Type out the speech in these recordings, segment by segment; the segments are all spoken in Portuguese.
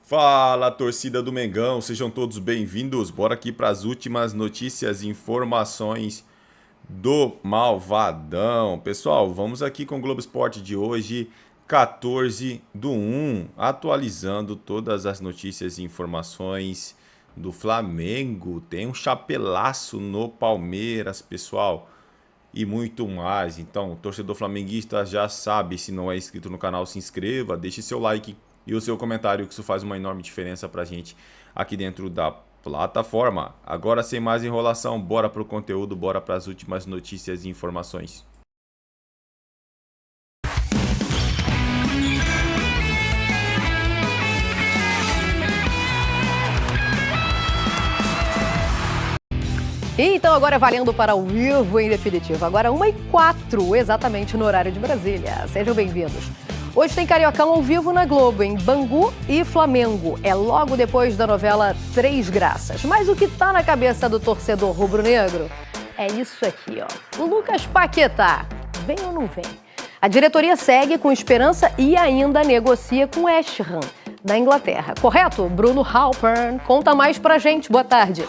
Fala, torcida do Mengão, sejam todos bem-vindos. Bora aqui para as últimas notícias e informações do Malvadão. Pessoal, vamos aqui com o Globo Esporte de hoje, 14/1, atualizando todas as notícias e informações do Flamengo. Tem um chapelaço no Palmeiras, pessoal, e muito mais. Então, torcedor flamenguista já sabe, se não é inscrito no canal, se inscreva, deixe seu like e o seu comentário, que isso faz uma enorme diferença pra gente aqui dentro da plataforma. Agora, sem mais enrolação, bora pro conteúdo, bora para as últimas notícias e informações. Então agora valendo para o vivo em definitivo. Agora 1h04, exatamente no horário de Brasília. Sejam bem-vindos. Hoje tem Cariocão ao vivo na Globo, em Bangu e Flamengo. É logo depois da novela Três Graças. Mas o que tá na cabeça do torcedor rubro-negro é isso aqui, ó. O Lucas Paquetá, vem ou não vem? A diretoria segue com esperança e ainda negocia com West Ham, da Inglaterra. Correto? Bruno Halpern conta mais pra gente. Boa tarde.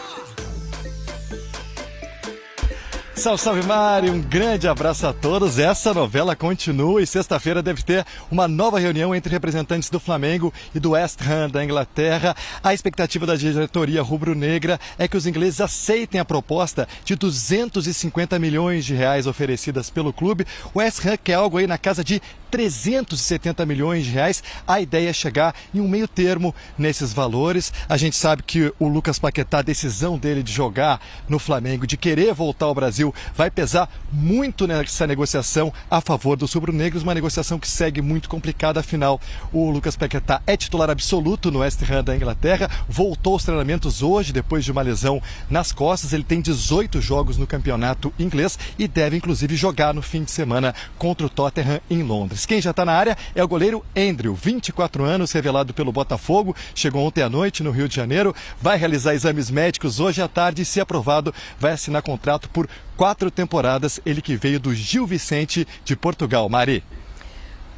Salve, salve, Mari! Um grande abraço a todos. Essa novela continua e sexta-feira deve ter uma nova reunião entre representantes do Flamengo e do West Ham da Inglaterra. A expectativa da diretoria rubro-negra é que os ingleses aceitem a proposta de 250 milhões de reais oferecidas pelo clube. O West Ham quer algo aí na casa de 370 milhões de reais. A ideia é chegar em um meio termo nesses valores. A gente sabe que o Lucas Paquetá, a decisão dele de jogar no Flamengo, de querer voltar ao Brasil, vai pesar muito nessa negociação a favor dos rubro-negros, uma negociação que segue muito complicada. Afinal, o Lucas Paquetá é titular absoluto no West Ham da Inglaterra, voltou aos treinamentos hoje depois de uma lesão nas costas. Ele tem 18 jogos no campeonato inglês e deve inclusive jogar no fim de semana contra o Tottenham em Londres. Quem já está na área é o goleiro Andrew, 24 anos, revelado pelo Botafogo, chegou ontem à noite no Rio de Janeiro, vai realizar exames médicos hoje à tarde e, se aprovado, vai assinar contrato por 4 temporadas, ele que veio do Gil Vicente de Portugal. Mari.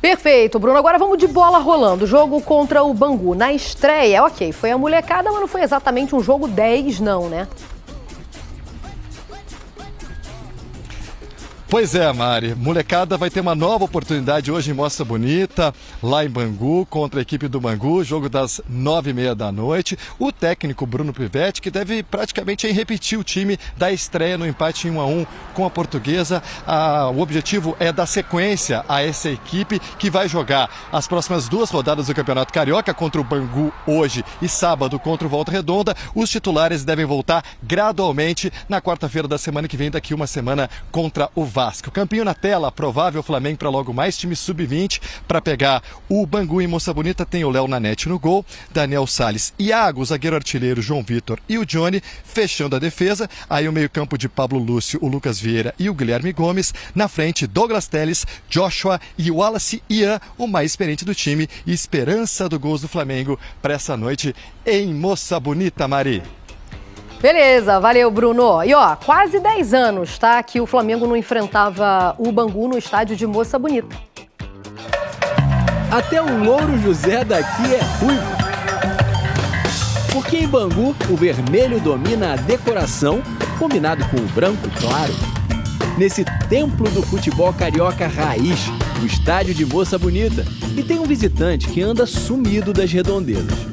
Perfeito, Bruno. Agora vamos de bola rolando. Jogo contra o Bangu. Na estreia, ok, foi a molecada, mas não foi exatamente um jogo 10 não, né? Pois é, Mari. Molecada vai ter uma nova oportunidade hoje em Moça Bonita, lá em Bangu, contra a equipe do Bangu, jogo das 9h30 da noite. O técnico Bruno Pivetti, que deve praticamente repetir o time da estreia no empate em 1-1 com a Portuguesa. O objetivo é dar sequência a essa equipe, que vai jogar as próximas 2 rodadas do Campeonato Carioca, contra o Bangu hoje e sábado contra o Volta Redonda. Os titulares devem voltar gradualmente na quarta-feira da semana que vem, daqui uma semana, contra o Vasco. Campinho na tela, provável Flamengo para logo mais, time sub-20 para pegar o Bangu em Moça Bonita. Tem o Léo Nanete no gol, Daniel Salles, Iago, zagueiro artilheiro João Vitor e o Johnny fechando a defesa. Aí o meio-campo de Pablo Lúcio, o Lucas Vieira e o Guilherme Gomes. Na frente, Douglas Telles, Joshua e Wallace Ian, o mais experiente do time, e esperança do gols do Flamengo para essa noite em Moça Bonita, Mari. Beleza, valeu, Bruno. E ó, quase 10 anos, tá? Que o Flamengo não enfrentava o Bangu no estádio de Moça Bonita. Até o Louro José daqui é ruivo. Porque em Bangu, o vermelho domina a decoração, combinado com o branco claro. Nesse templo do futebol carioca raiz, o estádio de Moça Bonita. E tem um visitante que anda sumido das redondezas.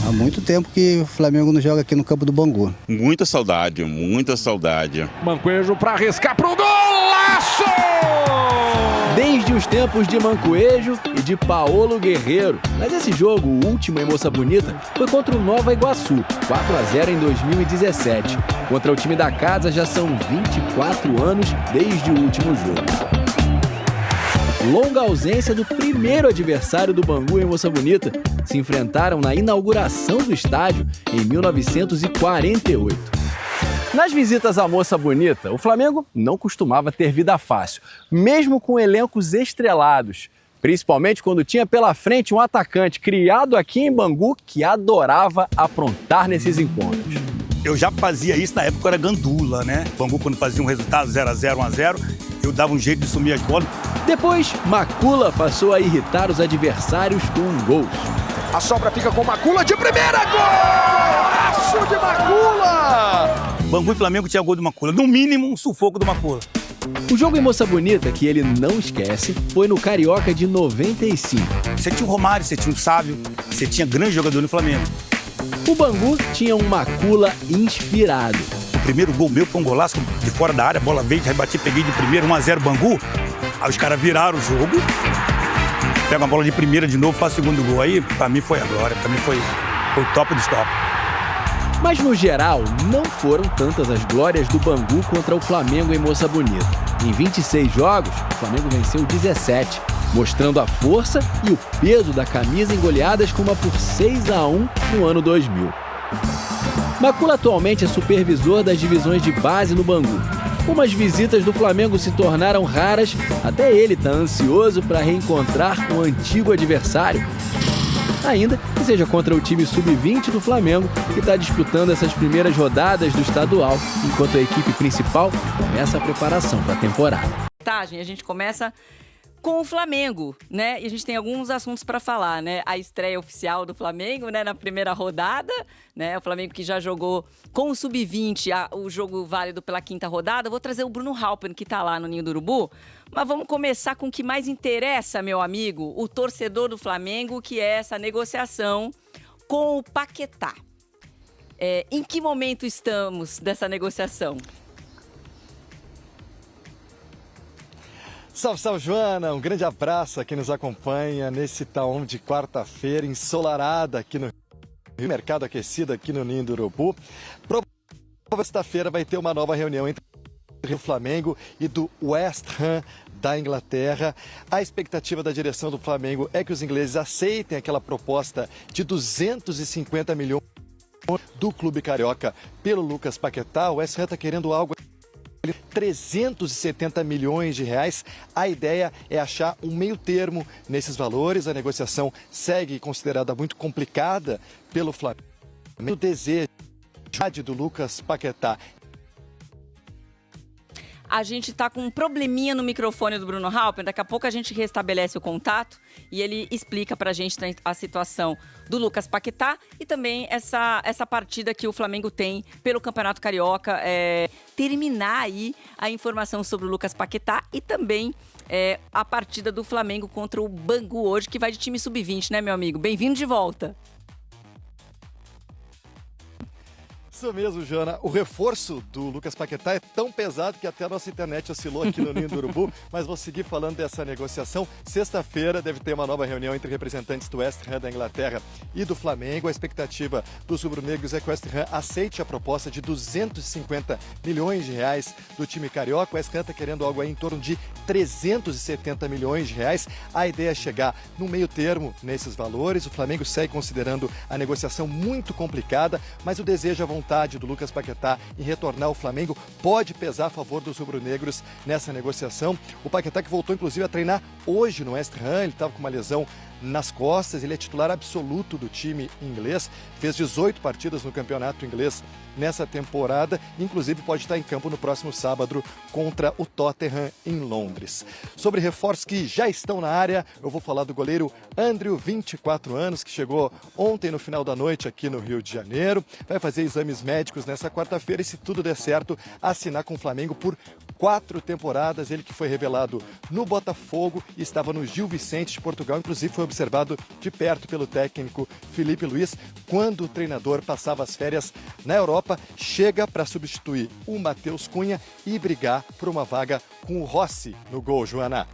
Há muito tempo que o Flamengo não joga aqui no campo do Bangu. Muita saudade, muita saudade. Mancoejo para arriscar pro golaço! Desde os tempos de Mancoejo e de Paolo Guerreiro. Mas esse jogo, o último em Moça Bonita, foi contra o Nova Iguaçu, 4-0 em 2017. Contra o time da casa já são 24 anos desde o último jogo. Longa ausência do primeiro adversário do Bangu em Moça Bonita. Se enfrentaram na inauguração do estádio em 1948. Nas visitas à Moça Bonita, o Flamengo não costumava ter vida fácil, mesmo com elencos estrelados. Principalmente quando tinha pela frente um atacante criado aqui em Bangu que adorava aprontar nesses encontros. Eu já fazia isso na época, eu era gandula, né? O Bangu, quando fazia um resultado 0-0, 1-0, eu dava um jeito de sumir as bolas. Depois, Macula passou a irritar os adversários com gols. A sobra fica com Macula de primeira. Golaço de Macula! Bangu e Flamengo tinha gol do Macula. No mínimo, um sufoco do Macula. O jogo em Moça Bonita, que ele não esquece, foi no Carioca de 95. Você tinha o Romário, você tinha o Sávio, você tinha grande jogador no Flamengo. O Bangu tinha um Macula inspirado. O primeiro gol meu foi um golaço de fora da área, bola veio, rebati, peguei de primeiro, 1-0 Bangu. Aí os caras viraram o jogo. Pega a bola de primeira de novo, faz o segundo gol. Aí, pra mim, foi a glória. Pra mim, foi o top dos top. Mas, no geral, não foram tantas as glórias do Bangu contra o Flamengo em Moça Bonita. Em 26 jogos, o Flamengo venceu 17, mostrando a força e o peso da camisa em goleadas como a por 6-1 no ano 2000. Macula atualmente é supervisor das divisões de base no Bangu. Como as visitas do Flamengo se tornaram raras, até ele está ansioso para reencontrar o antigo adversário. Ainda que seja contra o time sub-20 do Flamengo, que está disputando essas primeiras rodadas do estadual, enquanto a equipe principal começa a preparação para a temporada. A gente começa com o Flamengo, né? E a gente tem alguns assuntos para falar, né? A estreia oficial do Flamengo, né? Na primeira rodada, né? O Flamengo que já jogou com o sub-20 o jogo válido pela quinta rodada. Eu vou trazer o Bruno Halpen, que tá lá no Ninho do Urubu. Mas vamos começar com o que mais interessa, meu amigo, o torcedor do Flamengo, que é essa negociação com o Paquetá. Em que momento estamos dessa negociação? Salve, salve, Joana! Um grande abraço a quem nos acompanha nesse taon de quarta-feira ensolarada aqui no Rio, mercado aquecido aqui no Ninho do Urubu. Sexta-feira vai ter uma nova reunião entre o Flamengo e do West Ham da Inglaterra. A expectativa da direção do Flamengo é que os ingleses aceitem aquela proposta de 250 milhões do clube carioca pelo Lucas Paquetá. O West Ham está querendo algo 370 milhões de reais. A ideia é achar um meio termo nesses valores. A negociação segue considerada muito complicada pelo Flamengo. O desejo do Lucas Paquetá. A gente tá com um probleminha no microfone do Bruno Halpen. Daqui a pouco a gente restabelece o contato e ele explica pra gente a situação do Lucas Paquetá e também essa partida que o Flamengo tem pelo Campeonato Carioca. Terminar aí a informação sobre o Lucas Paquetá e também a partida do Flamengo contra o Bangu hoje, que vai de time sub-20, né, meu amigo? Bem-vindo de volta. Isso mesmo, Joana. O reforço do Lucas Paquetá é tão pesado que até a nossa internet oscilou aqui no Ninho do Urubu, mas vou seguir falando dessa negociação. Sexta-feira deve ter uma nova reunião entre representantes do West Ham da Inglaterra e do Flamengo. A expectativa dos rubro-negros é que o West Ham aceite a proposta de 250 milhões de reais do time carioca. O West Ham está querendo algo aí em torno de 370 milhões de reais. A ideia é chegar no meio termo nesses valores. O Flamengo segue considerando a negociação muito complicada, mas o desejo, a vontade do Lucas Paquetá em retornar ao Flamengo pode pesar a favor dos rubro-negros nessa negociação. O Paquetá, que voltou inclusive a treinar hoje no West Ham, ele estava com uma lesão nas costas, ele é titular absoluto do time inglês, fez 18 partidas no campeonato inglês nessa temporada, inclusive pode estar em campo no próximo sábado contra o Tottenham em Londres. Sobre reforços que já estão na área, eu vou falar do goleiro Andrew, 24 anos, que chegou ontem no final da noite aqui no Rio de Janeiro, vai fazer exames médicos nessa quarta-feira e, se tudo der certo, assinar com o Flamengo por 4 temporadas. Ele que foi revelado no Botafogo e estava no Gil Vicente de Portugal, inclusive foi observado de perto pelo técnico Felipe Luiz quando o treinador passava as férias na Europa. Chega para substituir o Matheus Cunha e brigar por uma vaga com o Rossi no gol, Joana.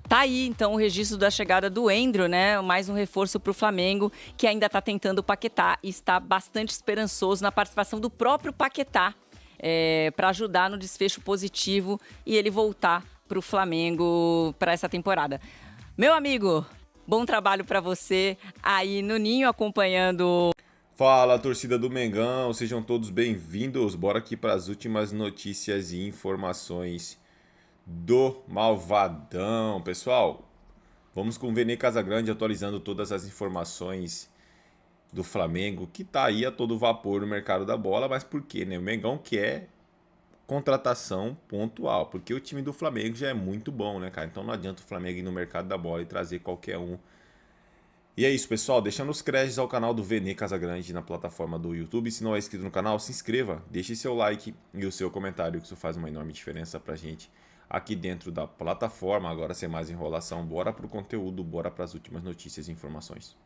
Tá aí, então, o registro da chegada do Andrew, né? Mais um reforço para o Flamengo, que ainda está tentando o Paquetá e está bastante esperançoso na participação do próprio Paquetá para ajudar no desfecho positivo e ele voltar para o Flamengo para essa temporada. Meu amigo, bom trabalho para você aí no Ninho, acompanhando. Fala, torcida do Mengão, sejam todos bem-vindos. Bora aqui para as últimas notícias e informações do Malvadão. Pessoal, vamos com o Vene Casagrande atualizando todas as informações do Flamengo, que tá aí a todo vapor no mercado da bola. Mas por quê, né? O Mengão quer contratação pontual, porque o time do Flamengo já é muito bom, né, cara? Então não adianta o Flamengo ir no mercado da bola e trazer qualquer um E é isso, pessoal. Deixando os créditos ao canal do Vene Casagrande na plataforma do YouTube. Se não é inscrito no canal, se inscreva, deixe seu like e o seu comentário, que isso faz uma enorme diferença pra gente aqui dentro da plataforma. Agora, sem mais enrolação, bora pro conteúdo, bora para as últimas notícias e informações.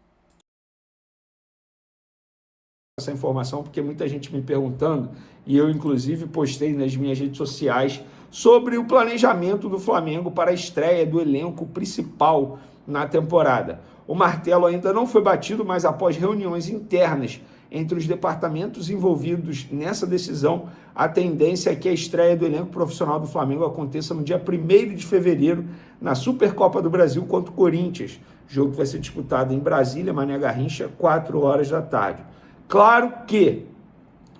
Essa informação porque muita gente me perguntando, e eu inclusive postei nas minhas redes sociais sobre o planejamento do Flamengo para a estreia do elenco principal na temporada. O martelo ainda não foi batido, mas após reuniões internas entre os departamentos envolvidos nessa decisão, a tendência é que a estreia do elenco profissional do Flamengo aconteça no dia 1º de fevereiro, na Supercopa do Brasil contra o Corinthians. Jogo que vai ser disputado em Brasília, Mané Garrincha, 4 horas da tarde. Claro que,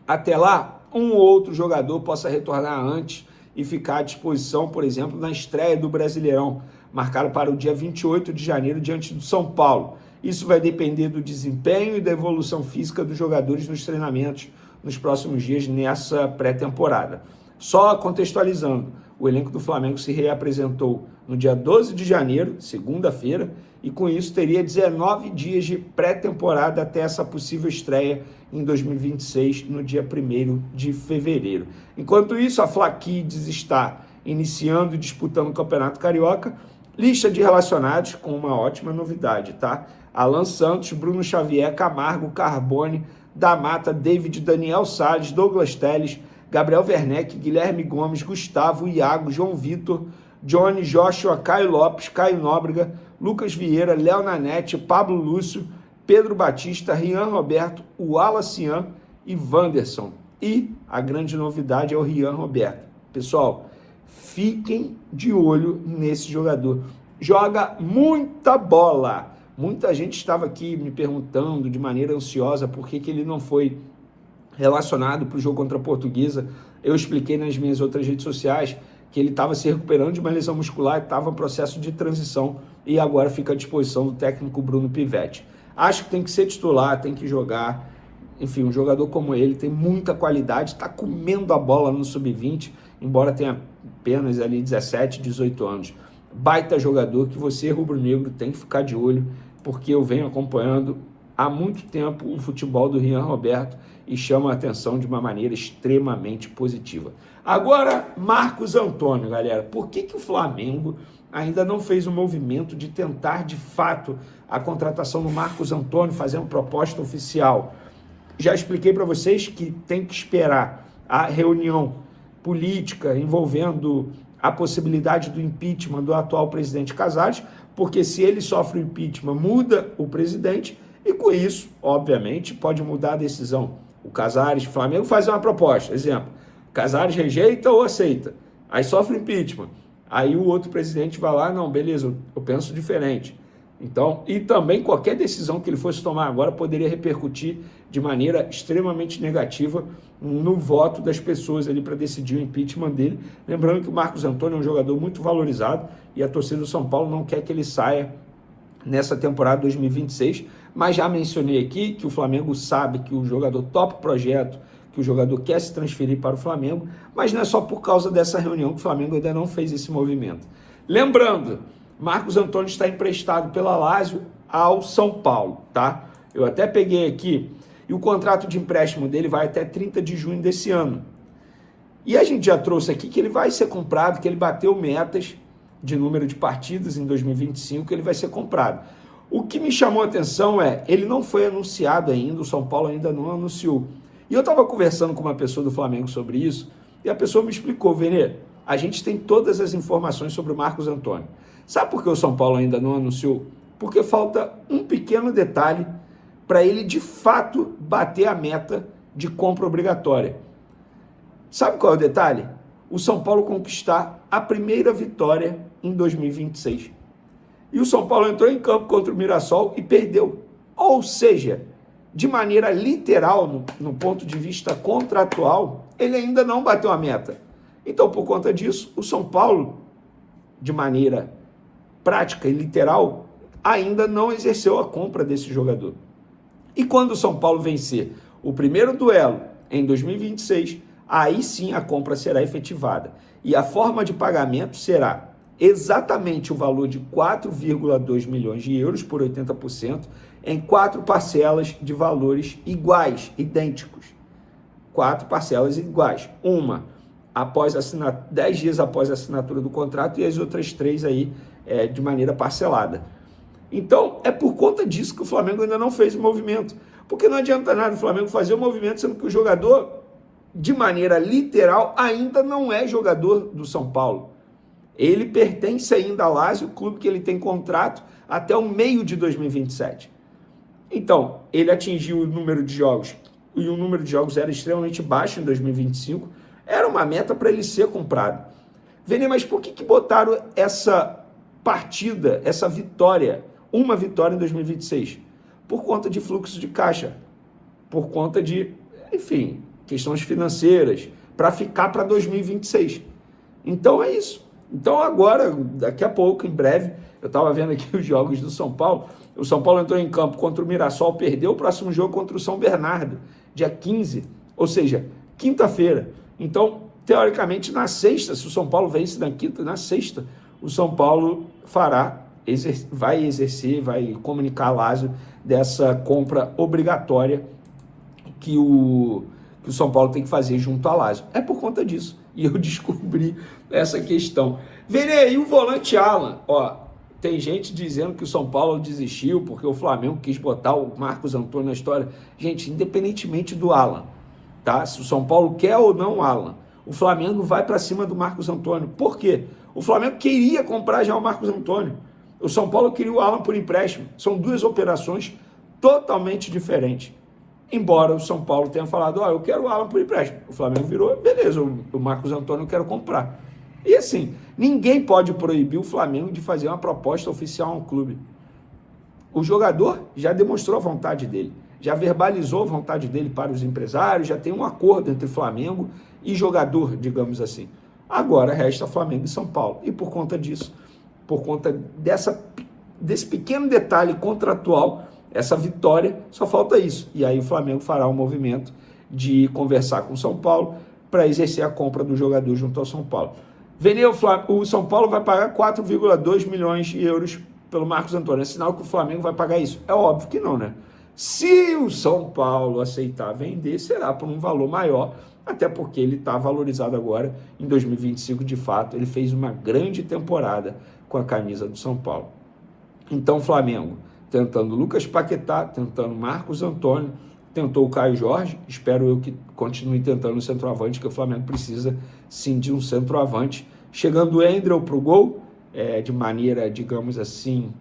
até lá, um ou outro jogador possa retornar antes e ficar à disposição, por exemplo, na estreia do Brasileirão, marcado para o dia 28 de janeiro, diante do São Paulo. Isso vai depender do desempenho e da evolução física dos jogadores nos treinamentos nos próximos dias nessa pré-temporada. Só contextualizando, o elenco do Flamengo se reapresentou no dia 12 de janeiro, segunda-feira, e com isso teria 19 dias de pré-temporada até essa possível estreia em 2026, no dia 1º de fevereiro. Enquanto isso, a Fla Kids está iniciando e disputando o Campeonato Carioca. Lista de relacionados com uma ótima novidade, tá? Alan Santos, Bruno Xavier, Camargo, Carbone, da Mata, David, Daniel Salles, Douglas Telles, Gabriel Werneck, Guilherme Gomes, Gustavo, Iago, João Vitor, Johnny, Joshua, Caio Lopes, Caio Nóbrega, Lucas Vieira, Léo Nanete, Pablo Lúcio, Pedro Batista, Rian Roberto, Wallacian e Wanderson. E a grande novidade é o Rian Roberto. Pessoal, fiquem de olho nesse jogador. Joga muita bola. Muita gente estava aqui me perguntando de maneira ansiosa por que ele não foi relacionado para o jogo contra a Portuguesa. Eu expliquei nas minhas outras redes sociais que ele estava se recuperando de uma lesão muscular, estava em processo de transição e agora fica à disposição do técnico Bruno Pivetti. Acho que tem que ser titular, tem que jogar. Enfim, um jogador como ele tem muita qualidade, está comendo a bola no sub-20, embora tenha apenas ali 17, 18 anos. Baita jogador que você, rubro-negro, tem que ficar de olho, porque eu venho acompanhando há muito tempo o futebol do Rian Roberto e chama a atenção de uma maneira extremamente positiva. Agora, Marcos Antônio, galera. Por que o Flamengo ainda não fez um movimento de tentar, de fato, a contratação do Marcos Antônio, fazendo proposta oficial? Já expliquei para vocês que tem que esperar a reunião política envolvendo a possibilidade do impeachment do atual presidente Casares, porque se ele sofre o impeachment, muda o presidente e com isso, obviamente, pode mudar a decisão. O Casares, Flamengo faz uma proposta, exemplo, Casares rejeita ou aceita, aí sofre impeachment, aí o outro presidente vai lá, não, beleza, eu penso diferente. Então, e também qualquer decisão que ele fosse tomar agora poderia repercutir de maneira extremamente negativa no voto das pessoas ali para decidir o impeachment dele. Lembrando que o Marcos Antônio é um jogador muito valorizado e a torcida do São Paulo não quer que ele saia nessa temporada 2026, mas já mencionei aqui que o Flamengo sabe que o jogador topa o projeto, que o jogador quer se transferir para o Flamengo, mas não é só por causa dessa reunião que o Flamengo ainda não fez esse movimento. Lembrando, Marcos Antônio está emprestado pela Lazio ao São Paulo, tá? Eu até peguei aqui, e o contrato de empréstimo dele vai até 30 de junho desse ano. E a gente já trouxe aqui que ele vai ser comprado, que ele bateu metas de número de partidas em 2025, que ele vai ser comprado. O que me chamou a atenção é, ele não foi anunciado ainda, o São Paulo ainda não anunciou. E eu estava conversando com uma pessoa do Flamengo sobre isso, e a pessoa me explicou, Vene, a gente tem todas as informações sobre o Marcos Antônio. Sabe por que o São Paulo ainda não anunciou? Porque falta um pequeno detalhe para ele, de fato, bater a meta de compra obrigatória. Sabe qual é o detalhe? O São Paulo conquistar a primeira vitória em 2026. E o São Paulo entrou em campo contra o Mirassol e perdeu. Ou seja, de maneira literal, no ponto de vista contratual, ele ainda não bateu a meta. Então, por conta disso, o São Paulo, de maneira prática e literal, ainda não exerceu a compra desse jogador. E quando o São Paulo vencer o primeiro duelo em 2026, aí sim a compra será efetivada. E a forma de pagamento será exatamente o valor de 4,2 milhões de euros por 80% em 4 parcelas de valores iguais, idênticos. 4 parcelas iguais. Uma após 10 dias após a assinatura do contrato e as outras 3 aí de maneira parcelada. Então, é por conta disso que o Flamengo ainda não fez o movimento. Porque não adianta nada o Flamengo fazer o movimento, sendo que o jogador, de maneira literal, ainda não é jogador do São Paulo. Ele pertence ainda ao Lazio, o clube que ele tem contrato até o meio de 2027. Então, ele atingiu o número de jogos, e o número de jogos era extremamente baixo em 2025, era uma meta para ele ser comprado. Vene, mas por que botaram essa partida, essa vitória, uma vitória em 2026? Por conta de fluxo de caixa, por conta de, enfim, questões financeiras, para ficar para 2026. Então é isso. Então agora, daqui a pouco, em breve, eu estava vendo aqui os jogos do São Paulo, o São Paulo entrou em campo contra o Mirassol, perdeu o próximo jogo contra o São Bernardo, dia 15, ou seja, quinta-feira. Então, teoricamente, na sexta, se o São Paulo vence na quinta, na sexta, o São Paulo vai comunicar a Lazio dessa compra obrigatória que o São Paulo tem que fazer junto à Lazio. É por conta disso. E eu descobri essa questão. Vene aí o volante Alan. Ó, tem gente dizendo que o São Paulo desistiu porque o Flamengo quis botar o Marcos Antônio na história. Gente, independentemente do Alan, tá? Se o São Paulo quer ou não o Alan, o Flamengo vai para cima do Marcos Antônio. Por quê? O Flamengo queria comprar já o Marcos Antônio. O São Paulo queria o Alan por empréstimo. São duas operações totalmente diferentes. Embora o São Paulo tenha falado, eu quero o Alan por empréstimo. O Flamengo virou, beleza, o Marcos Antônio eu quero comprar. E assim, ninguém pode proibir o Flamengo de fazer uma proposta oficial a um clube. O jogador já demonstrou a vontade dele, já verbalizou a vontade dele para os empresários, já tem um acordo entre Flamengo e jogador, digamos assim. Agora resta Flamengo e São Paulo. E por conta disso, por conta desse pequeno detalhe contratual, essa vitória, só falta isso. E aí o Flamengo fará um movimento de conversar com o São Paulo para exercer a compra do jogador junto ao São Paulo. O São Paulo vai pagar 4,2 milhões de euros pelo Marcos Antônio. É sinal que o Flamengo vai pagar isso? É óbvio que não, né? Se o São Paulo aceitar vender, será por um valor maior, até porque ele está valorizado agora em 2025, de fato. Ele fez uma grande temporada com a camisa do São Paulo. Então, Flamengo tentando Lucas Paquetá, tentando Marcos Antônio, tentou o Caio Jorge, espero eu que continue tentando o centroavante, que o Flamengo precisa sim de um centroavante. Chegando o Endrel para o gol, de maneira, digamos assim,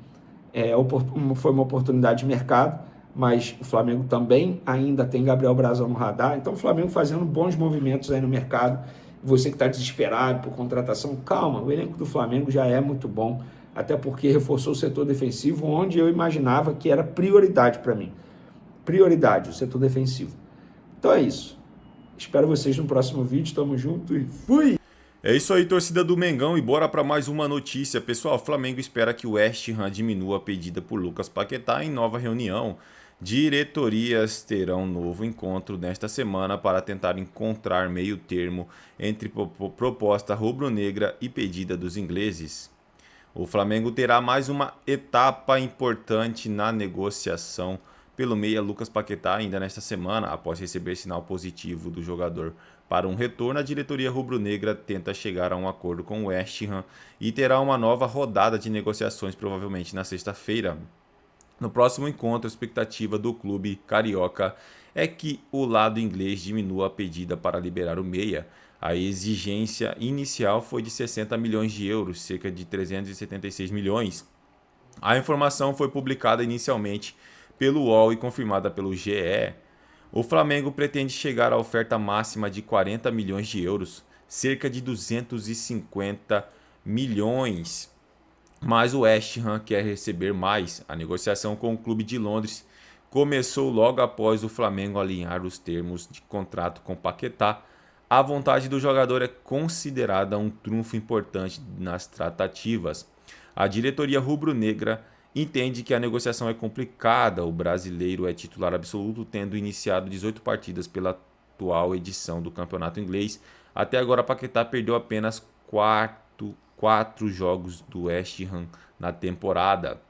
foi uma oportunidade de mercado, mas o Flamengo também ainda tem Gabriel Brazão no radar, então o Flamengo fazendo bons movimentos aí no mercado. Você que está desesperado por contratação, calma, o elenco do Flamengo já é muito bom, até porque reforçou o setor defensivo, onde eu imaginava que era prioridade para mim. Prioridade, o setor defensivo. Então é isso. Espero vocês no próximo vídeo. Tamo junto e fui! É isso aí, torcida do Mengão, e bora para mais uma notícia. Pessoal, o Flamengo espera que o West Ham diminua a pedida por Lucas Paquetá em nova reunião. Diretorias terão um novo encontro nesta semana para tentar encontrar meio termo entre proposta rubro-negra e pedida dos ingleses. O Flamengo terá mais uma etapa importante na negociação pelo meia Lucas Paquetá ainda nesta semana. Após receber sinal positivo do jogador para um retorno, a diretoria rubro-negra tenta chegar a um acordo com o West Ham e terá uma nova rodada de negociações provavelmente na sexta-feira. No próximo encontro, a expectativa do clube carioca é que o lado inglês diminua a pedida para liberar o meia. A exigência inicial foi de 60 milhões de euros, cerca de 376 milhões. A informação foi publicada inicialmente pelo UOL e confirmada pelo GE. O Flamengo pretende chegar à oferta máxima de 40 milhões de euros, cerca de 250 milhões. Mas o West Ham quer receber mais. A negociação com o clube de Londres começou logo após o Flamengo alinhar os termos de contrato com Paquetá. A vontade do jogador é considerada um trunfo importante nas tratativas. A diretoria rubro-negra entende que a negociação é complicada. O brasileiro é titular absoluto, tendo iniciado 18 partidas pela atual edição do campeonato inglês. Até agora, Paquetá perdeu apenas 4 jogos do West Ham na temporada.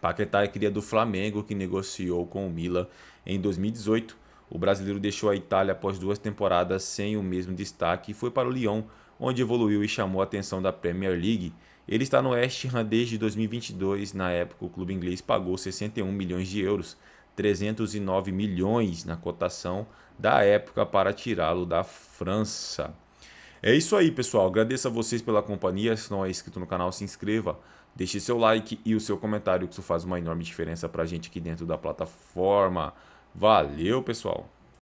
Paquetá é cria do Flamengo, que negociou com o Milan em 2018. O brasileiro deixou a Itália após 2 temporadas sem o mesmo destaque e foi para o Lyon, onde evoluiu e chamou a atenção da Premier League. Ele está no West Ham desde 2022. Na época, o clube inglês pagou 61 milhões de euros, 309 milhões na cotação da época, para tirá-lo da França. É isso aí, pessoal. Agradeço a vocês pela companhia. Se não é inscrito no canal, se inscreva. Deixe seu like e o seu comentário, que isso faz uma enorme diferença para a gente aqui dentro da plataforma. Valeu, pessoal!